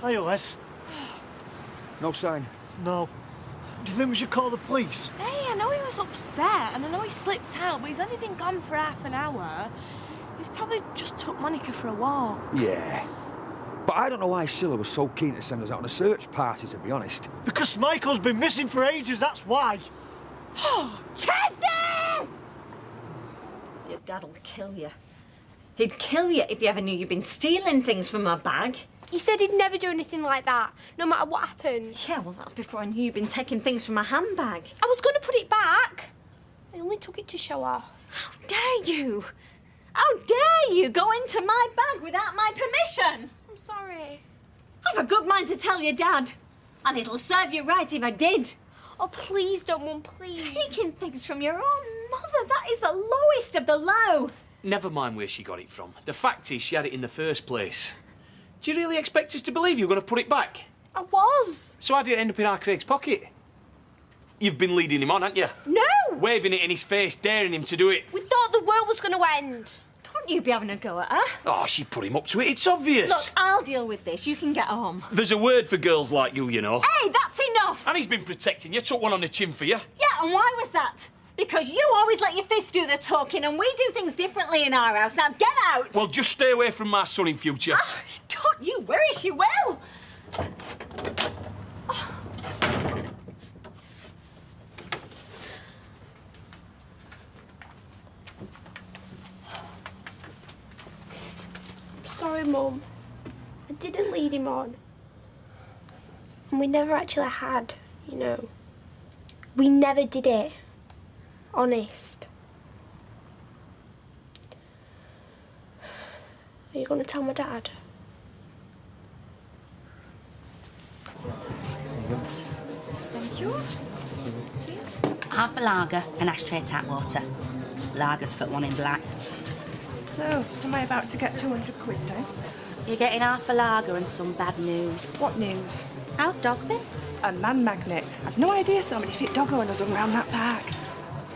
Hiya, Les. No sign? No. Do you think we should call the police? Hey, I know he was upset and I know he slipped out, but he's only been gone for half an hour. He's probably just took Monica for a walk. Yeah. But I don't know why Scylla was so keen to send us out on a search party, to be honest. Because Michael's been missing for ages, that's why. Chesney! Your dad'll kill you. He'd kill you if you ever knew you'd been stealing things from my bag. He said he'd never do anything like that, no matter what happened. Yeah, well, that's before I knew you'd been taking things from my handbag. I was going to put it back. I only took it to show off. How dare you? How dare you go into my bag without my permission? I'm sorry. I've a good mind to tell your dad. And it'll serve you right if I did. Oh, please don't, Mum, please. Taking things from your own mother, that is the lowest of the low. Never mind where she got it from. The fact is she had it in the first place. Do you really expect us to believe you were going to put it back? I was. So how did it end up in our Craig's pocket? You've been leading him on, haven't you? No! Waving it in his face, daring him to do it. We thought the world was going to end. Don't you be having a go at her. Oh, she put him up to it, it's obvious. Look, I'll deal with this. You can get home. There's a word for girls like you know. Hey, that's enough! And he's been protecting you, took one on the chin for you. Yeah, and why was that? Because you always let your fists do the talking and we do things differently in our house. Now get out! Well, just stay away from my son in future. Oh, don't you worry, she will! Sorry, Mum. I didn't lead him on. And we never actually had, you know. We never did it. Honest. Are you going to tell my dad? Thank you. Half a lager and ashtray tap water. Lager's for one in black. So, am I about to get 200 quid then? You're getting half a lager and some bad news. What news? How's Dogby? A man magnet. I've no idea so many fit dog owners hung around that park.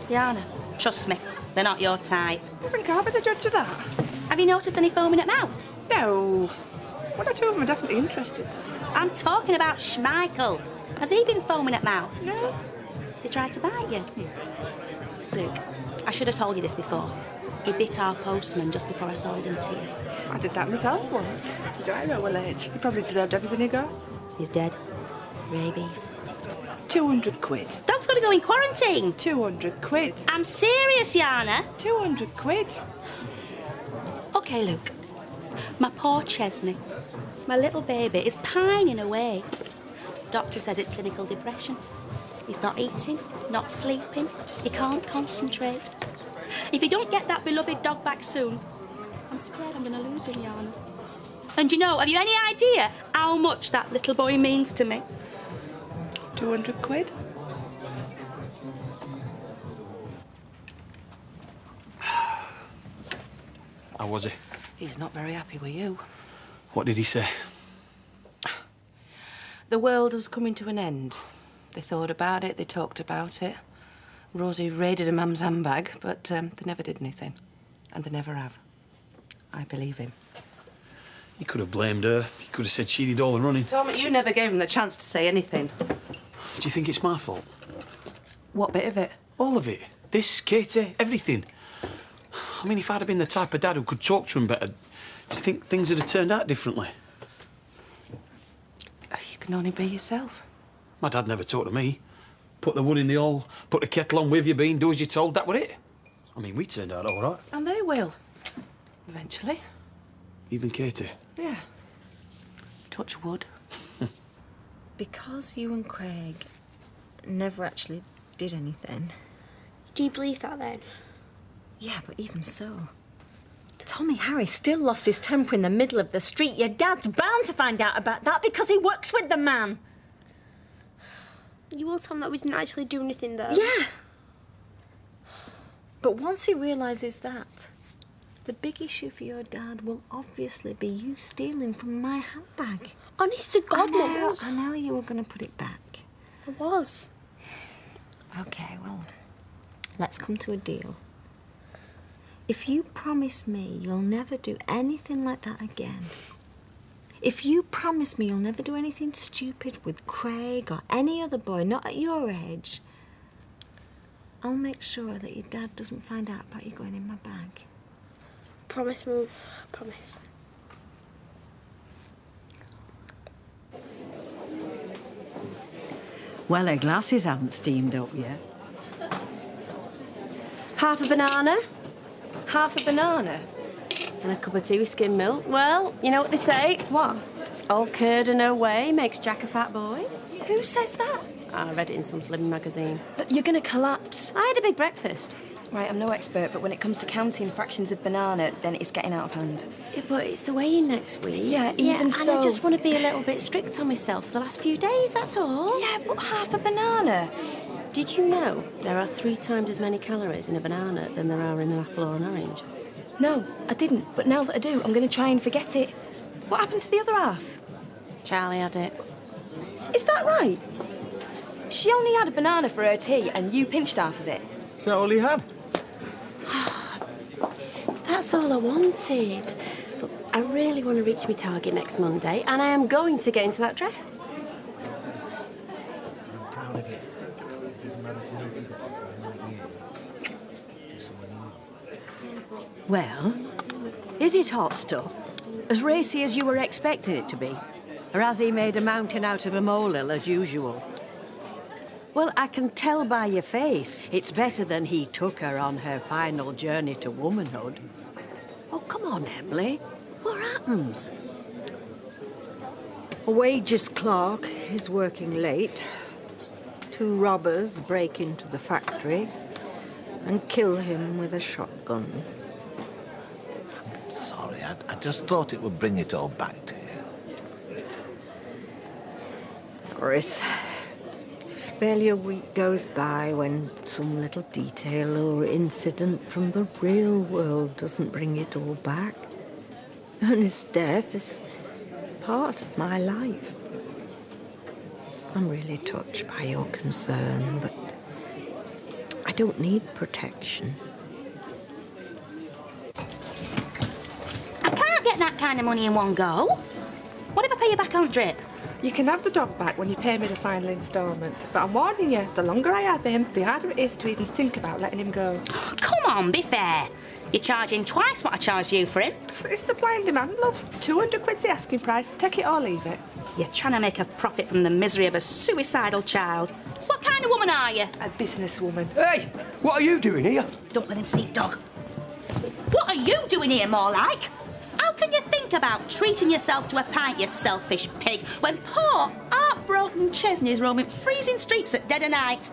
Yana, trust me, they're not your type. I think I'll be the judge of that. Have you noticed any foaming at mouth? No. One or two of them are definitely interested. I'm talking about Schmeichel. Has he been foaming at mouth? No. Has he tried to bite you? Luke, I should have told you this before. He bit our postman just before I sold him to you. I did that myself once. Gyro were late. He probably deserved everything he got. He's dead. Rabies. 200 quid. Dog's got to go in quarantine. 200 quid. I'm serious, Yana. 200 quid. OK, Luke. My poor Chesney, my little baby, is pining away. Doctor says it's clinical depression. He's not eating, not sleeping. He can't concentrate. If he don't get that beloved dog back soon, I'm scared I'm going to lose him, Yana. And you know, have you any idea how much that little boy means to me? 200 quid. How was he? He's not very happy with you. What did he say? The world was coming to an end. They thought about it, they talked about it. Rosie raided a mum's handbag, but they never did anything. And they never have. I believe him. You could have blamed her. You could have said she did all the running. Tom, you never gave him the chance to say anything. Do you think it's my fault? What bit of it? All of it. This, Katie, everything. I mean, if I'd have been the type of dad who could talk to him better, do you think things would have turned out differently? You can only be yourself. My dad never talked to me. Put the wood in the hole, put the kettle on with your bean, do as you're told, that were it. I mean, we turned out all right. And they will. Eventually. Even Katie. Yeah. Touch wood. Because you and Craig never actually did anything. Do you believe that then? Yeah, but even so. Tommy Harry still lost his temper in the middle of the street. Your dad's bound to find out about that because he works with the man. You will tell him that we didn't actually do anything, though. Yeah. But once he realises that, the big issue for your dad will obviously be you stealing from my handbag. Honest to God, Mum. I know you were going to put it back. I was. OK, well, let's come to a deal. If you promise me you'll never do anything like that again, If you promise me you'll never do anything stupid with Craig or any other boy, not at your age, I'll make sure that your dad doesn't find out about you going in my bag. Promise, Mum. Promise. Well, her glasses haven't steamed up yet. Half a banana. Half a banana. And a cup of tea with skim milk. Well, you know what they say. What? All curd and no whey makes Jack a fat boy. Who says that? I read it in some slim magazine. You're going to collapse. I had a big breakfast. Right, I'm no expert, but when it comes to counting fractions of banana, then it's getting out of hand. Yeah, but it's the weigh-in next week. Yeah, even so... and I just want to be a little bit strict on myself for the last few days, that's all. Yeah, but half a banana. Did you know there are 3 times as many calories in a banana than there are in an apple or an orange? No, I didn't, but now that I do, I'm going to try and forget it. What happened to the other half? Charlie had it. Is that right? She only had a banana for her tea and you pinched half of it. Is that all he had? That's all I wanted. Look, I really want to reach my target next Monday, and I am going to get into that dress. I'm proud of you. Well, is it hot stuff? As racy as you were expecting it to be? Or has he made a mountain out of a molehill as usual? Well, I can tell by your face it's better than he took her on her final journey to womanhood. Oh, come on, Emily. What happens? A wages clerk is working late. 2 robbers break into the factory and kill him with a shotgun. Sorry, I just thought it would bring it all back to you. Doris, barely a week goes by when some little detail or incident from the real world doesn't bring it all back. Ernest's death is part of my life. I'm really touched by your concern, but I don't need protection. I can't get that kind of money in one go. What if I pay you back on drip? You can have the dog back when you pay me the final instalment, but I'm warning you, the longer I have him, the harder it is to even think about letting him go. Oh, come on, be fair. You're charging twice what I charged you for him. It's supply and demand, love. 200 quid's the asking price. Take it or leave it. You're trying to make a profit from the misery of a suicidal child. What kind of woman are you? A businesswoman. Hey, what are you doing here? Don't let him see, dog. What are you doing here, more like? How can you think about treating yourself to a pint, you selfish pig, when poor, heartbroken Chesney's roaming freezing streets at dead of night?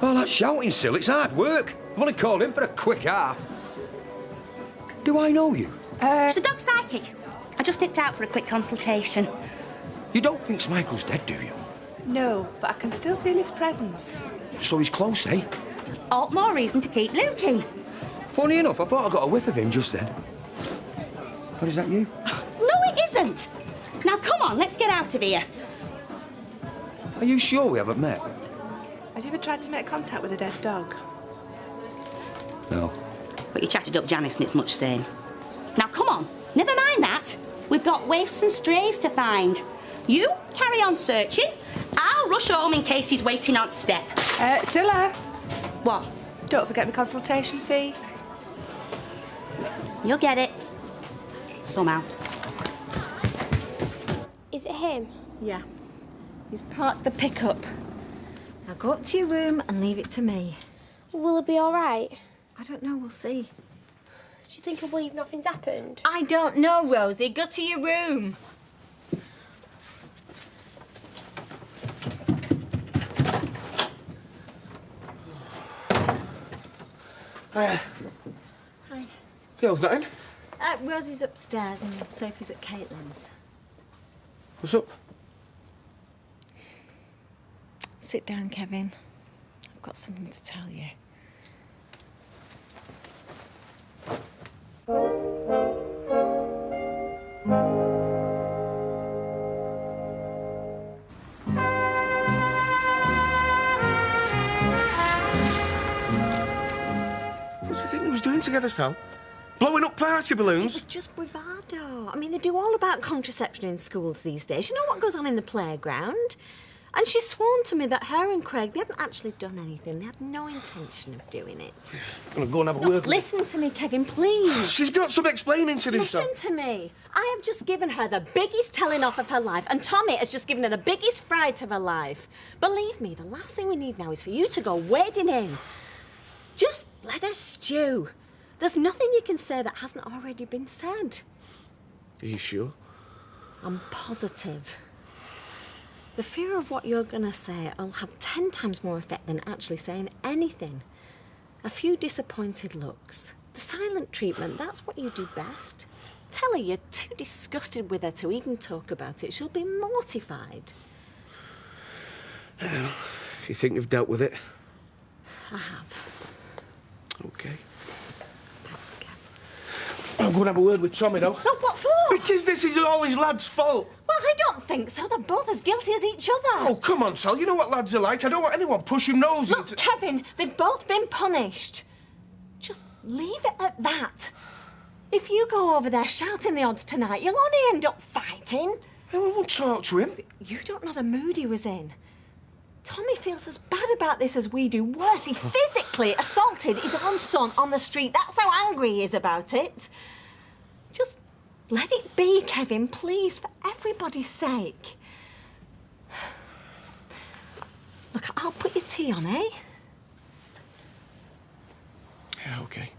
Oh, that's shouting, Sil. It's hard work. I've only called in for a quick half. Do I know you? She's the dog psychic. I just nipped out for a quick consultation. You don't think Smichael's dead, do you? No, but I can still feel his presence. So he's close, eh? All the more reason to keep looking. Funny enough, I thought I got a whiff of him just then. What, is that you? No, it isn't. Now, come on, let's get out of here. Are you sure we haven't met? Have you ever tried to make contact with a dead dog? No. But you chatted up Janice and it's much same. Now, come on, never mind that. We've got waifs and strays to find. You carry on searching. I'll rush home in case he's waiting on step. Scylla. What? Don't forget my consultation fee. You'll get it. Somehow. Is it him? Yeah. He's parked the pickup. Now go up to your room and leave it to me. Will it be all right? I don't know, we'll see. Do you think he'll believe nothing's happened? I don't know, Rosie. Go to your room. Hiya. Hi. Gail's not in. Rosie's upstairs and Sophie's at Caitlin's. What's up? Sit down, Kevin. I've got something to tell you. What do you think we was doing together, Sal? Blowing up party balloons? It was just bravado. I mean, they do all about contraception in schools these days. You know what goes on in the playground? And she's sworn to me that her and Craig, they haven't actually done anything. They had no intention of doing it. I'm going to go and have a word with her. Listen to me, Kevin, please. She's got some explaining to do, Listen to me. I have just given her the biggest telling off of her life, and Tommy has just given her the biggest fright of her life. Believe me, the last thing we need now is for you to go wading in. Just let her stew. There's nothing you can say that hasn't already been said. Are you sure? I'm positive. The fear of what you're going to say will have 10 times more effect than actually saying anything. A few disappointed looks. The silent treatment, that's what you do best. Tell her you're too disgusted with her to even talk about it. She'll be mortified. If you think you've dealt with it. I have. OK. I'm going to have a word with Tommy, though. No, what for? Because this is all his lad's fault. Well, I don't think so. They're both as guilty as each other. Oh, come on, Sal. You know what lads are like. I don't want anyone pushing noses. Look, Kevin, they've both been punished. Just leave it at that. If you go over there shouting the odds tonight, you'll only end up fighting. Hell, I won't talk to him. You don't know the mood he was in. Tommy feels as bad about this as we do. Worse, he physically assaulted his own son on the street. That's how angry he is about it. Just let it be, Kevin, please, for everybody's sake. Look, I'll put your tea on, eh? Yeah, OK.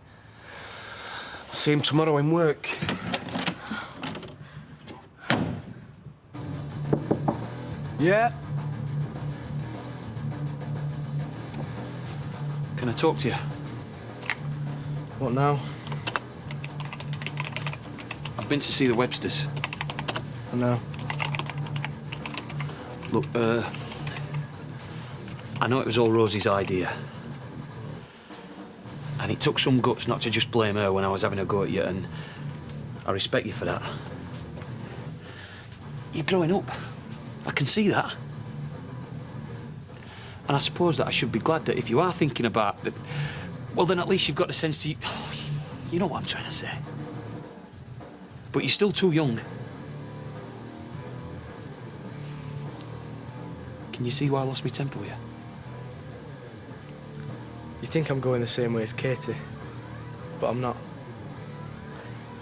See him tomorrow in work. Yeah? Can I talk to you? What now? I've been to see the Websters. I know. Look, I know it was all Rosie's idea. And it took some guts not to just blame her when I was having a go at you, and I respect you for that. You're growing up. I can see that. And I suppose that I should be glad that if you are thinking about that, well, then at least you've got the sense to... Oh, you know what I'm trying to say. But you're still too young. Can you see why I lost my temper with you? You think I'm going the same way as Katie, but I'm not.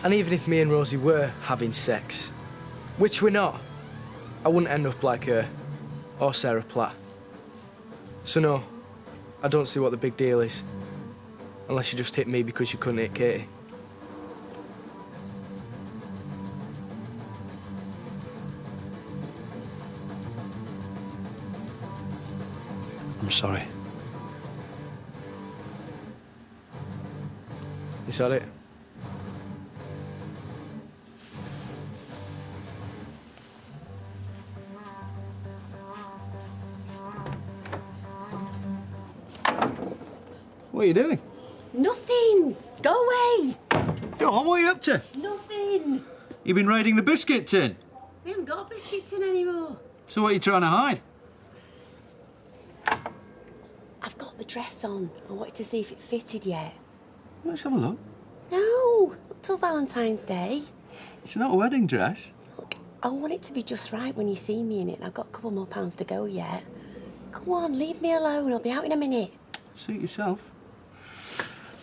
And even if me and Rosie were having sex, which we're not, I wouldn't end up like her or Sarah Platt. So no, I don't see what the big deal is, unless you just hit me because you couldn't hit Katie. I'm sorry. Is that it? What are you doing? Nothing. Go away. Go on, what are you up to? Nothing. You've been raiding the biscuit tin. We haven't got a biscuit tin anymore. So what are you trying to hide? I've got the dress on. I wanted to see if it fitted yet. Let's have a look. No, not till Valentine's Day. It's not a wedding dress. Look, I want it to be just right when you see me in it, and I've got a couple more pounds to go yet. Come on, leave me alone. I'll be out in a minute. Suit yourself.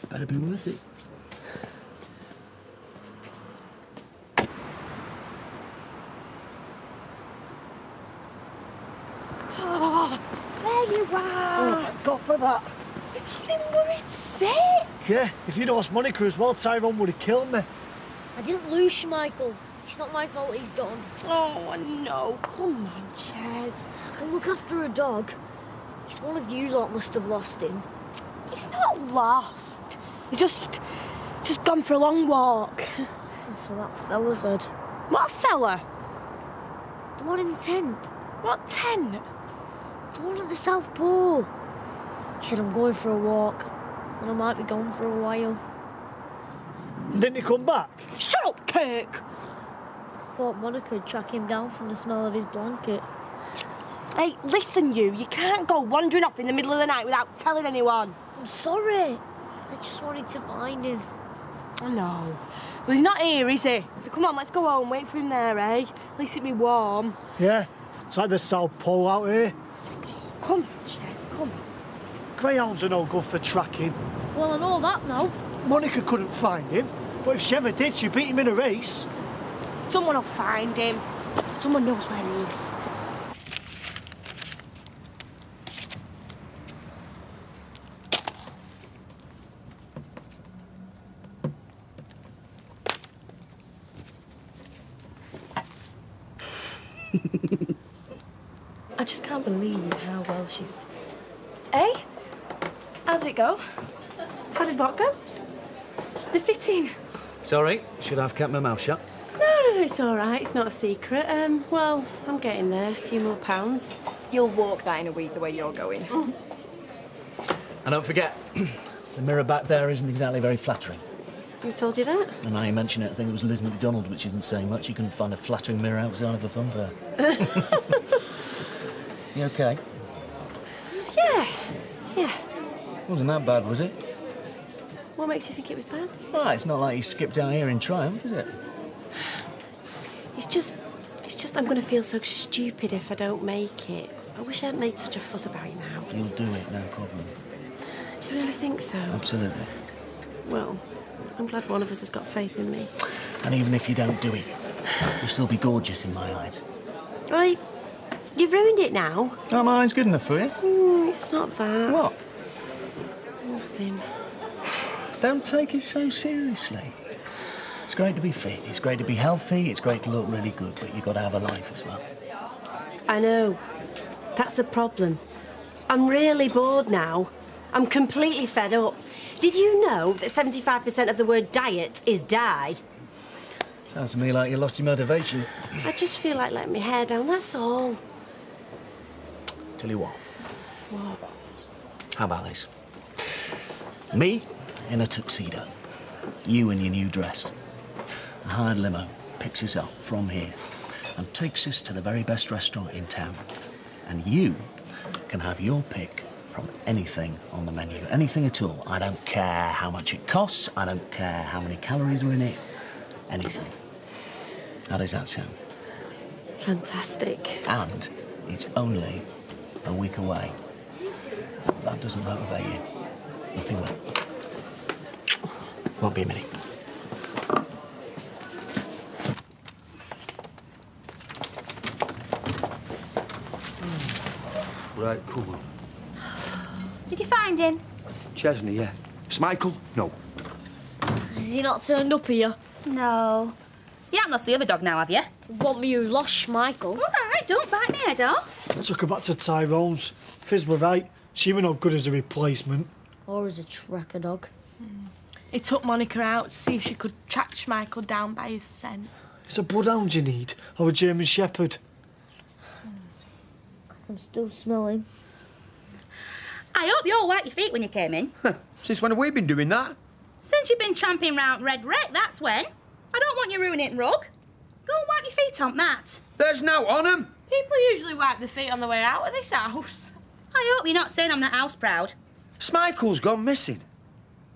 Better be worth it. Oh, there you are. Oh, thank God for that. You've been worried sick. Yeah, if you'd lost Monica as well, Tyrone would have killed me. I didn't lose Michael. It's not my fault he's gone. Oh, no. Come on, Ches. I can look after a dog. It's one of you lot must have lost him. He's not lost. He's just gone for a long walk. That's what that fella said. What fella? The one in the tent. What tent? The one at the South Pole. He said I'm going for a walk, and I might be gone for a while. Didn't he come back? Shut up, Kirk! Thought Monica would track him down from the smell of his blanket. Hey, listen you can't go wandering off in the middle of the night without telling anyone. I'm sorry. I just wanted to find him. No. Well, he's not here, is he? So come on, let's go home, wait for him there, eh? At least it'll be warm. Yeah, it's like the South Pole out here. Come, Ches, come. Greyhounds are no good for tracking. Well, I know that now. Monica couldn't find him, but if she ever did, she beat him in a race. Someone will find him. Someone knows where he is. I just can't believe how well she's... Eh? How did it go? How did what go? The fitting. Sorry, should have kept my mouth shut. No, it's all right. It's not a secret. Well, I'm getting there. A few more pounds. You'll walk that in a week the way you're going. And don't forget, the mirror back there isn't exactly very flattering. Who told you that? And now you mention it, I think it was Liz McDonald, which isn't saying much. You couldn't find a flattering mirror outside of a fun fair. You okay? Yeah. Wasn't that bad, was it? What makes you think it was bad? Oh, it's not like you skipped out here in triumph, is it? It's just I'm going to feel so stupid if I don't make it. I wish I hadn't made such a fuss about it now. You'll do it, no problem. Do you really think so? Absolutely. Well, I'm glad one of us has got faith in me. And even if you don't do it, you'll still be gorgeous in my eyes. Right. You've ruined it now. Oh, mine's good enough for you. It's not that. What? Nothing. Don't take it so seriously. It's great to be fit, it's great to be healthy, it's great to look really good, but you've got to have a life as well. I know. That's the problem. I'm really bored now. I'm completely fed up. Did you know that 75% of the word diet is die? Sounds to me like you lost your motivation. I just feel like letting my hair down, that's all. Tell you what. What? How about this? Me in a tuxedo. You in your new dress. A hired limo picks us up from here and takes us to the very best restaurant in town. And you can have your pick from anything on the menu. Anything at all. I don't care how much it costs. I don't care how many calories are in it. Anything. How does that sound? Fantastic. And it's only a week away. If that doesn't motivate you, nothing will. Won't be a minute. Right, come on. Did you find him? Chesney, yeah. Smichael? No. Has he not turned up here? No. You haven't lost the other dog now, have you? What me who lost Michael? All right, don't bite me head off. I took her back to Tyrone's. Fizz were right. She were no good as a replacement. Or as a tracker dog. He took Monica out to see if she could track Schmeichel down by his scent. It's a bloodhound you need, or a German Shepherd. I can still smell him. I hope you all wiped your feet when you came in. Since when have we been doing that? Since you've been tramping round Red Wreck, that's when. I don't want you ruining it, rug. Go and wipe your feet on that. There's no on 'em. People usually wipe their feet on the way out of this house. I hope you're not saying I'm not house proud. Smichael's gone missing.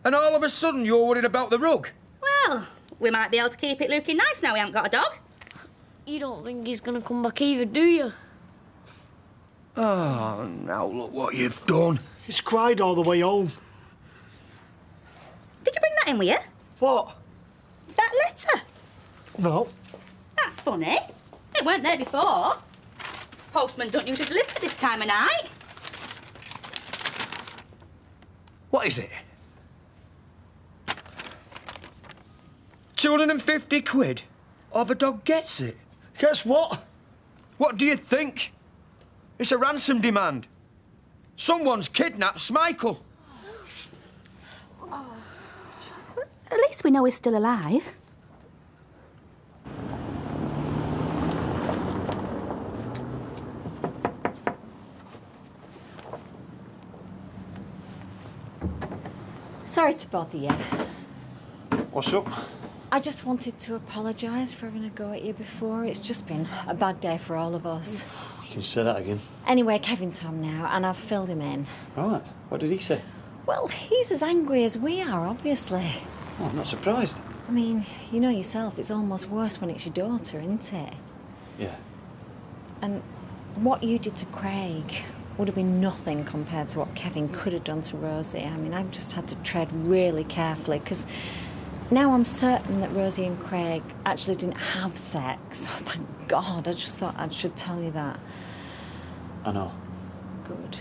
And all of a sudden you're worried about the rug. Well, we might be able to keep it looking nice now we haven't got a dog. You don't think he's gonna come back either, do you? Oh, now look what you've done. He's cried all the way home. Did you bring that in with you? What? That letter? No. That's funny. It weren't there before. Postman don't usually deliver at this time of night. What is it? 250 quid? Or the dog gets it? Guess what? What do you think? It's a ransom demand. Someone's kidnapped Smichael. At least we know he's still alive. Sorry to bother you. What's up? I just wanted to apologise for having a go at you before. It's just been a bad day for all of us. You can say that again. Anyway, Kevin's home now, and I've filled him in. Right. What did he say? Well, he's as angry as we are, obviously. Oh, I'm not surprised. I mean, you know yourself, it's almost worse when it's your daughter, isn't it? Yeah. And what you did to Craig would have been nothing compared to what Kevin could have done to Rosie. I mean, I've just had to tread really carefully because now I'm certain that Rosie and Craig actually didn't have sex. Oh, thank God. I just thought I should tell you that. I know. Good.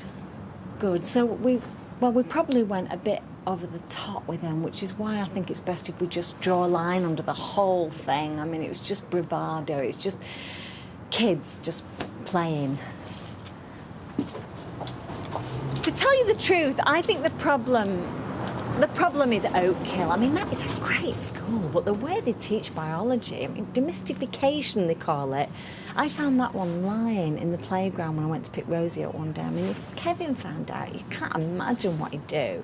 Good. So we probably went a bit over the top with them, which is why I think it's best if we just draw a line under the whole thing. I mean, it was just bravado. It's just kids just playing. To tell you the truth, I think the problem is Oak Hill. I mean, that is a great school, but the way they teach biology, I mean, demystification they call it, I found that one lying in the playground when I went to pick Rosie up one day. I mean, if Kevin found out, you can't imagine what he'd do.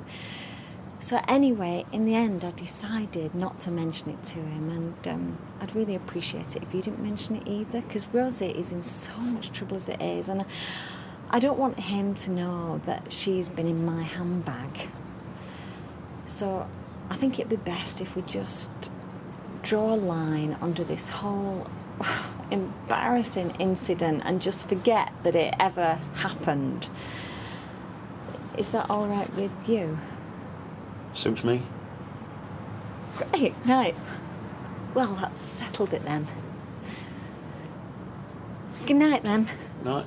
So anyway, in the end, I decided not to mention it to him, and I'd really appreciate it if you didn't mention it either, because Rosie is in so much trouble as it is, and I don't want him to know that she's been in my handbag. So I think it'd be best if we just draw a line under this whole embarrassing incident and just forget that it ever happened. Is that all right with you? Suits me. Great, right. Well, that's settled it then. Good night then. Night.